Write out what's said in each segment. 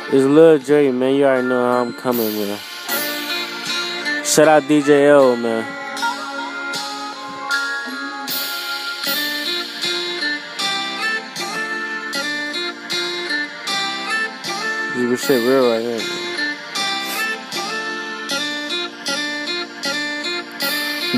It's Lil Dre, man. You already know how I'm coming, man. Shout out DJ L, man. This shit real right here, man.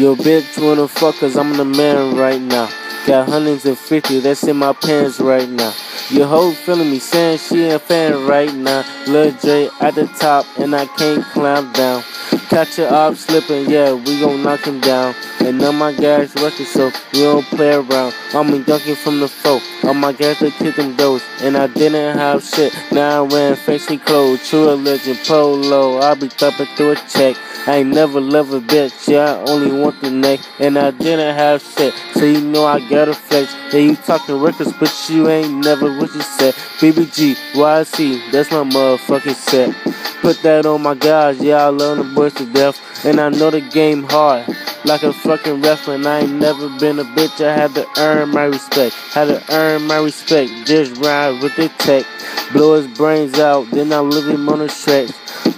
Yo, bitch, wanna fuck cause I'm the man right now. Got hundreds and 50, that's in my pants right now. Your hoe feeling me, saying she ain't a fan right now. Lil Dre at the top, and I can't climb down. Catch your op slipping, yeah, we gon' knock him down. And on my guys working, so we don't play around. I'm dunking from the foe. On my guys to kick them doors. And I didn't have shit, now I'm wearing fancy clothes. True legend, polo, I be thumping through a check. I ain't never love a bitch, yeah, I only want the neck. And I didn't have shit, so you know I gotta flex. Yeah, you talking records, but you ain't never what you said. BBG, YC, that's my motherfucking set. Put that on my guys, yeah, I love the boys to death. And I know the game hard, like a fucking ref. And I ain't never been a bitch, I had to earn my respect. Had to earn my respect, just ride with the tech. Blow his brains out, then I leave him on the stretch.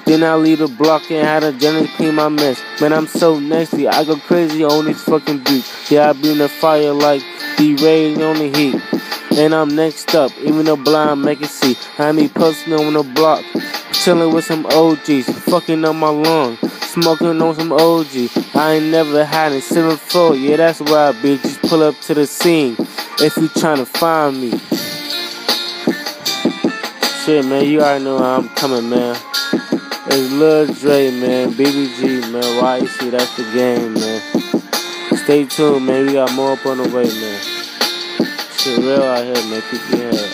Then I leave the block and had a gently clean my mess. Man, I'm so nasty, I go crazy on these fucking beats. Yeah, I be in the fire like D-Ray on the heat. And I'm next up, even though blind make it see. I me posting on the block, chilling with some OGs, fucking on my lawn, smoking on some OG. I ain't never had it, 7-4, yeah, that's where I be. Just pull up to the scene if you tryna find me. Shit, man, you already know how I'm coming, man. It's Lil Dre, man, BBG, man, YC, that's the game, man. Stay tuned, man, we got more up on the way, man. Shit real out here, man, keep your head.